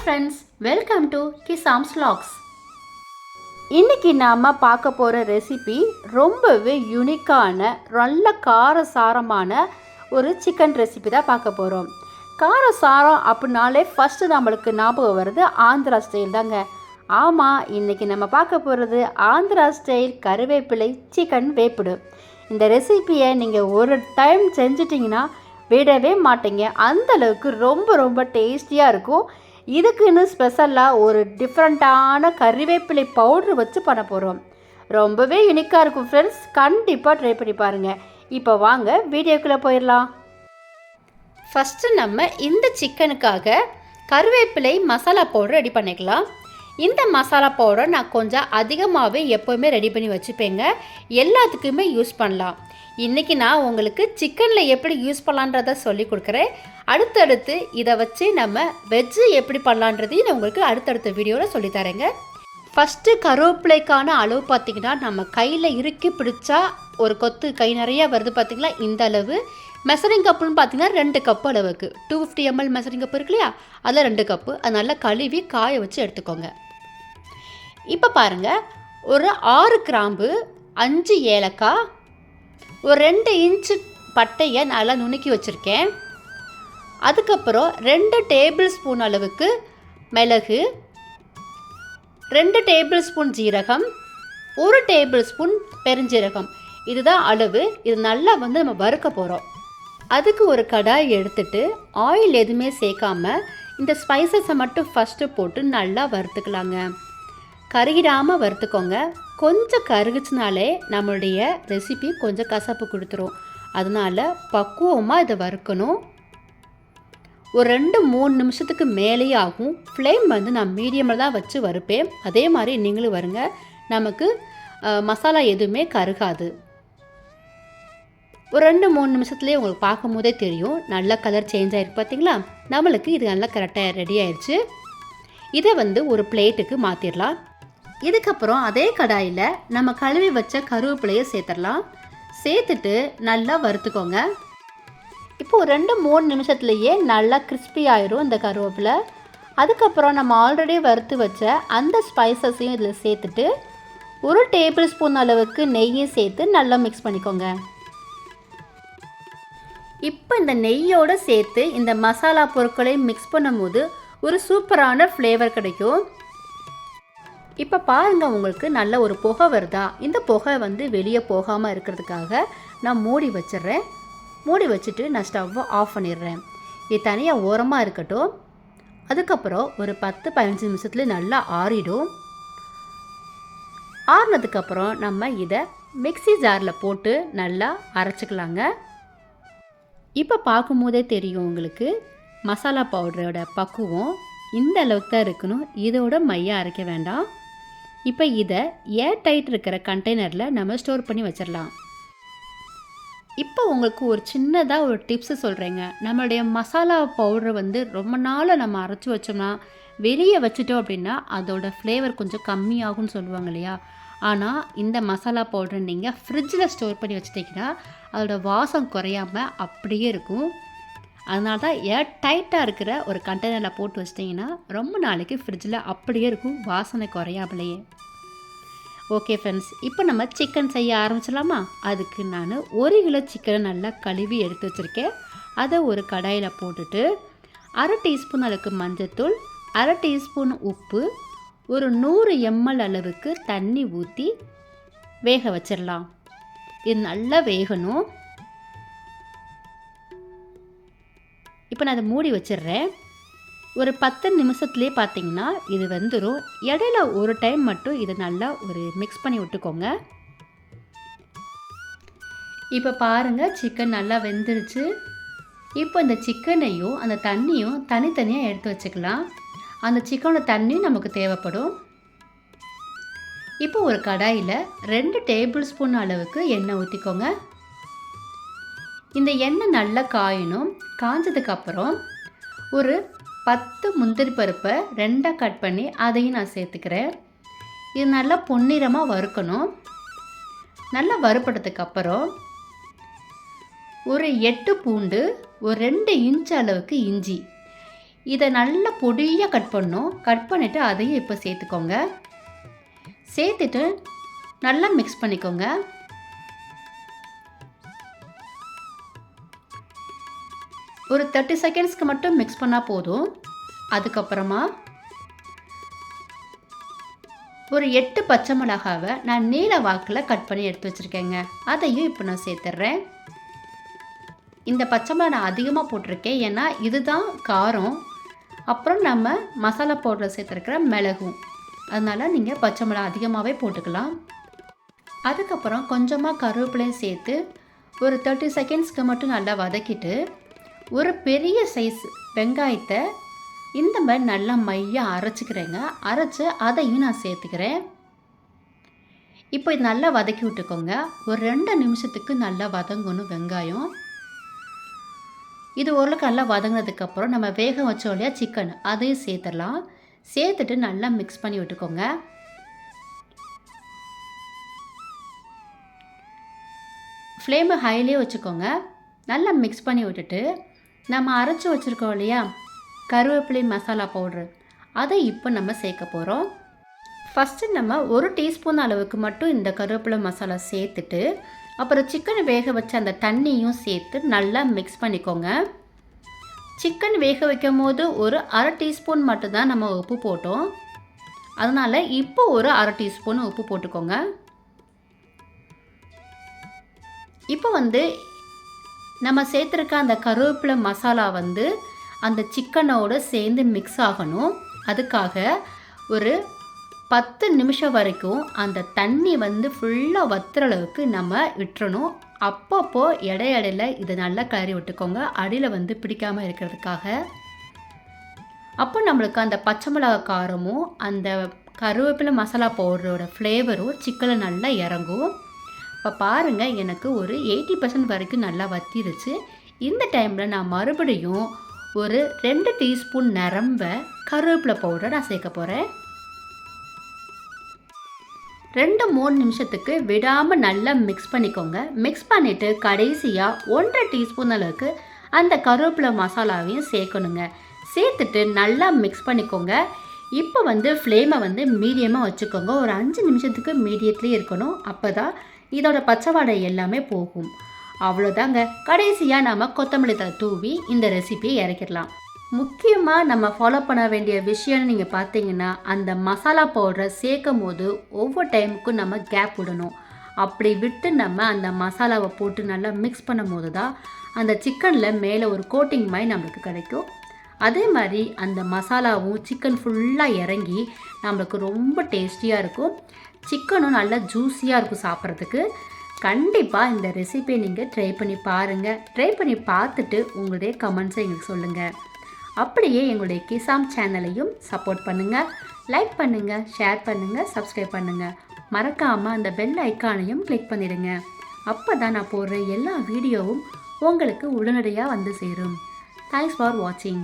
Friends, welcome to Kisam's vlogs. இன்றைக்கி நாம் பார்க்க போகிற ரெசிபி ரொம்பவே யூனிக்கான நல்ல காரசாரமான ஒரு சிக்கன் ரெசிபி தான் பார்க்க போகிறோம். காரசாரம் அப்படின்னாலே ஃபஸ்ட்டு நம்மளுக்கு ஞாபகம் வருது ஆந்திரா ஸ்டைல் தாங்க. ஆமாம், இன்றைக்கி நம்ம பார்க்க போகிறது ஆந்திரா ஸ்டைல் கருவேப்பிலை சிக்கன் வேப்புடு. இந்த ரெசிப்பியை நீங்கள் ஒரு டைம் செஞ்சிட்டிங்கன்னா விடவே மாட்டீங்க. அந்தளவுக்கு ரொம்ப டேஸ்டியாக இருக்கும். இதுக்குன்னு ஸ்பெஷலாக ஒரு டிஃப்ரெண்ட்டான கறிவேப்பிலை பவுட்ரு வச்சு பண்ண போகிறோம். ரொம்பவே யூனிக்காக இருக்கும் ஃப்ரெண்ட்ஸ், கண்டிப்பாக ட்ரை பண்ணி பாருங்கள். இப்போ வாங்க வீடியோக்குள்ளே போயிடலாம். ஃபஸ்ட்டு நம்ம இந்த சிக்கனுக்காக கருவேப்பிலை மசாலா பவுடர் ரெடி பண்ணிக்கலாம். இந்த மசாலா பவுடர் நான் கொஞ்சம் அதிகமாகவே எப்போவுமே ரெடி பண்ணி வச்சுப்பேங்க. எல்லாத்துக்குமே யூஸ் பண்ணலாம். இன்றைக்கி நான் உங்களுக்கு சிக்கனில் எப்படி யூஸ் பண்ணலான்றதை சொல்லி கொடுக்குறேன். அடுத்தடுத்து இதை வச்சு நம்ம வெஜ்ஜு எப்படி பண்ணலான்றதையும் நான் உங்களுக்கு அடுத்தடுத்த வீடியோவில் சொல்லித்தரேங்க. ஃபஸ்ட்டு கருவேப்பிலைக்கான அளவு பார்த்திங்கன்னா, நம்ம கையில் இறுக்கி பிடிச்சா ஒரு கொத்து கை நிறையா வருது பார்த்திங்களா, இந்த அளவு. மெசரிங் கப்புன்னு பார்த்திங்கன்னா 2 கப்பு அளவுக்கு 250 ml மெசரிங் கப்பு இருக்கு இல்லையா, அதில் 2 கப்பு. அது நல்லா கழுவி காய வச்சு எடுத்துக்கோங்க. இப்போ பாருங்கள், ஒரு 6 கிராம்பு, 5 ஏலக்காய், ஒரு 2 இன்ச்சு பட்டையை நல்லா நுணுக்கி வச்சுருக்கேன். அதுக்கப்புறம் 2 டேபிள் ஸ்பூன் அளவுக்கு மிளகு, 2 டேபிள் ஸ்பூன் ஜீரகம், 1 டேபிள் ஸ்பூன் பெருஞ்சீரகம். இதுதான் அளவு. இது நல்லா நம்ம வறுக்க போகிறோம். அதுக்கு ஒரு கடாய் எடுத்துட்டு ஆயில் எதுவுமே சேர்க்காமல் இந்த ஸ்பைசஸை மட்டும் ஃபஸ்ட்டு போட்டு நல்லா வறுத்துக்கலாங்க. கருகிடாமல் வறுத்துக்கோங்க. கொஞ்சம் கருகுச்சினாலே நம்மளுடைய ரெசிபி கொஞ்சம் கசப்பு கொடுத்துரும். அதனால் பக்குவமாக இதை வறுக்கணும். ஒரு 2-3 நிமிஷத்துக்கு மேலேயே ஆகும். ஃப்ளேம் நான் மீடியமில் தான் வச்சு வறுப்பேன். அதே மாதிரி நீங்களும் வருங்க. நமக்கு மசாலா எதுவுமே கருகாது. ஒரு 2-3 நிமிஷத்துலேயே உங்களுக்கு பார்க்கும் போதே தெரியும் நல்ல கலர் சேஞ்ச் ஆகிருக்கு பார்த்தீங்களா. நம்மளுக்கு இது நல்லா கரெக்டாக ரெடி ஆயிடுச்சு. இதை ஒரு பிளேட்டுக்கு மாற்றிடலாம். இதுக்கப்புறம் அதே கடாயில் நம்ம கழுவி வச்ச கருவேப்பிலையை சேர்த்துடலாம். சேர்த்துட்டு நல்லா வறுத்துக்கோங்க. இப்போ ஒரு 2-3 நிமிஷத்துலேயே நல்லா கிறிஸ்பி ஆயிரும் இந்த கருவேப்பிலை. அதுக்கப்புறம் நம்ம ஆல்ரெடி வறுத்து வச்ச அந்த ஸ்பைசஸையும் இதில் சேர்த்துட்டு 1 டேபிள் ஸ்பூன் அளவுக்கு நெய்யும் சேர்த்து நல்லா மிக்ஸ் பண்ணிக்கோங்க. இப்போ இந்த நெய்யோடு சேர்த்து இந்த மசாலா பொருட்களையும் மிக்ஸ் பண்ணும்போது ஒரு சூப்பரான ஃப்ளேவர் கிடைக்கும். இப்போ பாருங்கள், உங்களுக்கு நல்ல ஒரு புகை வருதா. இந்த புகை வெளியே போகாமல் இருக்கிறதுக்காக நான் மூடி வச்சிடுறேன். மூடி வச்சுட்டு நான் ஸ்டவ்வை ஆஃப் பண்ணிடுறேன். இது தனியாக ஓரமாக இருக்கட்டும். அதுக்கப்புறம் ஒரு 10-15 நிமிஷத்துல நல்லா ஆறிடும். ஆறினதுக்கப்புறம் நம்ம இதை மிக்ஸி ஜாரில் போட்டு நல்லா அரைச்சிக்கலாங்க. இப்போ பார்க்கும்போதே தெரியும் உங்களுக்கு மசாலா பவுடரோட பக்குவம் இந்த அளவுக்கு தான் இருக்கணும். இதோட மையாக அரைக்க வேண்டாம். இப்போ இதை ஏர் டைட் இருக்கிற கண்டெய்னரில் நம்ம ஸ்டோர் பண்ணி வச்சிடலாம். இப்போ உங்களுக்கு ஒரு சின்னதாக ஒரு டிப்ஸு சொல்கிறேங்க. நம்மளுடைய மசாலா பவுடரை ரொம்ப நாளாக நம்ம அரைச்சி வச்சோம்னா வெளியே வச்சுட்டோம் அப்படின்னா அதோட ஃப்ளேவர் கொஞ்சம் கம்மியாகும்னு சொல்லுவாங்க இல்லையா. ஆனால் இந்த மசாலா பவுடரை நீங்கள் ஃப்ரிட்ஜில் ஸ்டோர் பண்ணி வச்சுட்டிங்கன்னா அதோட வாசம் குறையாமல் அப்படியே இருக்கும். அதனால தான் ஏர் டைட்டாக இருக்கிற ஒரு கண்டெய்னரில் போட்டு வச்சிட்டிங்கன்னா ரொம்ப நாளைக்கு ஃப்ரிட்ஜில் அப்படியே இருக்கும், வாசனை குறையாமலேயே. ஓகே ஃப்ரெண்ட்ஸ், இப்போ நம்ம சிக்கன் செய்ய ஆரம்பிச்சிடலாமா. அதுக்கு நான் 1 கிலோ சிக்கனை நல்லா கழுவி எடுத்து வச்சுருக்கேன். அதை ஒரு கடாயில் போட்டுட்டு 1/2 டீஸ்பூன் அளவுக்கு மஞ்சத்தூள், 1/2 டீஸ்பூன் உப்பு, ஒரு 100 ml அளவுக்கு தண்ணி ஊற்றி வேக வச்சிடலாம். இது நல்லா வேகணும். இப்போ நான் அதை மூடி வச்சிடுறேன். ஒரு 10 நிமிஷத்துலேயே பார்த்தீங்கன்னா இது வெந்துடும். இடையில ஒரு டைம் மட்டும் இதை நல்லா மிக்ஸ் பண்ணி விட்டுக்கோங்க. இப்போ பாருங்கள், சிக்கன் நல்லா வெந்துருச்சு. இப்போ இந்த சிக்கனையும் அந்த தண்ணியும் தனித்தனியாக எடுத்து வச்சுக்கலாம். அந்த சிக்கனோட தண்ணியும் நமக்கு தேவைப்படும். இப்போ ஒரு கடாயில் 2 டேபிள் ஸ்பூன் அளவுக்கு எண்ணெய் ஊற்றிக்கோங்க. இந்த எண்ணெய் நல்லா காயணும். காஞ்சதுக்கப்புறம் ஒரு 10 முந்திரி பருப்பை 2ஆக கட் பண்ணி அதையும் நான் சேர்த்துக்கிறேன். இது நல்லா பொன்னிறமாக வறுக்கணும். நல்லா வறுப்பட்டதுக்கப்புறம் ஒரு 8 பூண்டு, ஒரு 2 இன்ச் அளவுக்கு இஞ்சி, இதை நல்லா பொடியாக கட் பண்ணணும். கட் பண்ணிவிட்டு அதையும் இப்போ சேர்த்துக்கோங்க. சேர்த்துட்டு நல்லா மிக்ஸ் பண்ணிக்கோங்க. ஒரு 30 செகண்ட்ஸ்க்கு மட்டும் மிக்ஸ் பண்ணால் போதும். அதுக்கப்புறமா ஒரு 8 பச்சை மிளகாவை நான் நீல வாக்கில் கட் பண்ணி எடுத்து வச்சுருக்கேங்க. அதையும் இப்போ நான் சேர்த்துட்றேன். இந்த பச்சை மிளகா நான் அதிகமாக போட்டிருக்கேன், ஏன்னா இதுதான் காரம். அப்புறம் நம்ம மசாலா பவுடர் சேர்த்துருக்கிற மிளகும், அதனால் நீங்கள் பச்சை மிளகா அதிகமாகவே போட்டுக்கலாம். அதுக்கப்புறம் கொஞ்சமாக கருவேப்பிலையும் சேர்த்து ஒரு 30 செகண்ட்ஸ்க்கு மட்டும் நல்லா வதக்கிட்டு ஒரு பெரிய சைஸ் வெங்காயத்தை இந்த மாதிரி நல்லா மையாக அரைச்சிக்கிறேங்க. அரைச்சி அதையும் நான் சேர்த்துக்கிறேன். இப்போ இது நல்லா வதக்கி விட்டுக்கோங்க. ஒரு 2 நிமிஷத்துக்கு நல்லா வதங்கணும் வெங்காயம். இது ஓரளவுக்கு நல்லா வதங்கினதுக்கப்புறம் நம்ம வேக வச்சோம் இல்லையா சிக்கன், அதையும் சேர்த்துடலாம். சேர்த்துட்டு நல்லா மிக்ஸ் பண்ணி விட்டுக்கோங்க. ஃப்ளேமை ஹைலேயே வச்சுக்கோங்க. நல்லா மிக்ஸ் பண்ணி விட்டுட்டு நம்ம அரைச்சி வச்சுருக்கோம் இல்லையா கருவேப்பிலை மசாலா பவுட்ரு, அதை இப்போ நம்ம சேர்க்க போகிறோம். ஃபஸ்ட்டு நம்ம 1 டீஸ்பூன் அளவுக்கு மட்டும் இந்த கருவேப்பிலை மசாலா சேர்த்துட்டு அப்புறம் சிக்கனை வேக வச்ச அந்த தண்ணியும் சேர்த்து நல்லா மிக்ஸ் பண்ணிக்கோங்க. சிக்கன் வேக வைக்கும் போது ஒரு 1/2 டீஸ்பூன் மட்டும்தான் நம்ம உப்பு போட்டோம். அதனால் இப்போ ஒரு 1/2 டீஸ்பூன் உப்பு போட்டுக்கோங்க. இப்போ நம்ம சேர்த்துருக்க அந்த கருவேப்பிலை மசாலா அந்த சிக்கனோடு சேர்ந்து மிக்ஸ் ஆகணும். அதுக்காக ஒரு 10 நிமிஷம் வரைக்கும் அந்த தண்ணி ஃபுல்லாக வத்துற அளவுக்கு நம்ம விட்டுறணும். அப்பப்போ இடையில இதை நல்லா கிளறி விட்டுக்கோங்க, அடியில் பிடிக்காமல் இருக்கிறதுக்காக. அப்போ நம்மளுக்கு அந்த பச்சை மிளகா காரமும் அந்த கருவேப்பிலை மசாலா பவுடரோட ஃப்ளேவரும் சிக்கனில் நல்லா இறங்கும். இப்போ பாருங்கள், எனக்கு ஒரு 80% வரைக்கும் நல்லா வத்திருச்சு. இந்த டைமில் நான் மறுபடியும் ஒரு 2 டீஸ்பூன் நிரம்ப கருவேப்பிலை பவுடரை நான் சேர்க்க போகிறேன். 2-3 நிமிஷத்துக்கு விடாமல் நல்லா மிக்ஸ் பண்ணிக்கோங்க. மிக்ஸ் பண்ணிவிட்டு கடைசியாக 1/2 டீஸ்பூன் அளவுக்கு அந்த கருவேப்பிலை மசாலாவையும் சேர்க்கணுங்க. சேர்த்துட்டு நல்லா மிக்ஸ் பண்ணிக்கோங்க. இப்போ ஃப்ளேமை மீடியமாக வச்சுக்கோங்க. ஒரு 5 நிமிஷத்துக்கு மீடியத்துலேயே இருக்கணும். அப்போ தான் இதோட பச்சை வாடை எல்லாமே போகும். அவ்வளோதாங்க. கடைசியாக நம்ம கொத்தமல்லி தழை தூவி இந்த ரெசிபியை இறக்கிடலாம். முக்கியமாக நம்ம ஃபாலோ பண்ண வேண்டிய விஷயம்னு நீங்கள் பார்த்தீங்கன்னா, அந்த மசாலா பவுடரை சேர்க்கும் போது ஒவ்வொரு டைமுக்கும் நம்ம கேப் விடணும். அப்படி விட்டு நம்ம அந்த மசாலாவை போட்டு நல்லா மிக்ஸ் பண்ணும் போது தான் அந்த சிக்கனில் மேலே ஒரு கோட்டிங் மாதிரி நம்மளுக்கு கிடைக்கும். அதே மாதிரி அந்த மசாலாவும் சிக்கன் ஃபுல்லாக இறங்கி நம்மளுக்கு ரொம்ப டேஸ்டியாக இருக்கும். சிக்கனும் நல்லா ஜூஸியாக இருக்கும் சாப்பிட்றதுக்கு. கண்டிப்பாக இந்த ரெசிபியை நீங்கள் ட்ரை பண்ணி பாருங்கள். ட்ரை பண்ணி பார்த்துட்டு உங்களுடைய கமெண்ட்ஸை எங்களுக்கு சொல்லுங்கள். அப்படியே எங்களுடைய கிசாம் சேனலையும் சப்போர்ட் பண்ணுங்கள். லைக் பண்ணுங்கள், ஷேர் பண்ணுங்கள், சப்ஸ்கிரைப் பண்ணுங்கள். மறக்காமல் அந்த பெல் ஐக்கானையும் கிளிக் பண்ணிடுங்க. அப்போ தான் நான் போடுற எல்லா வீடியோவும் உங்களுக்கு உடனடியாக சேரும். தேங்க்ஸ் ஃபார் வாட்சிங்.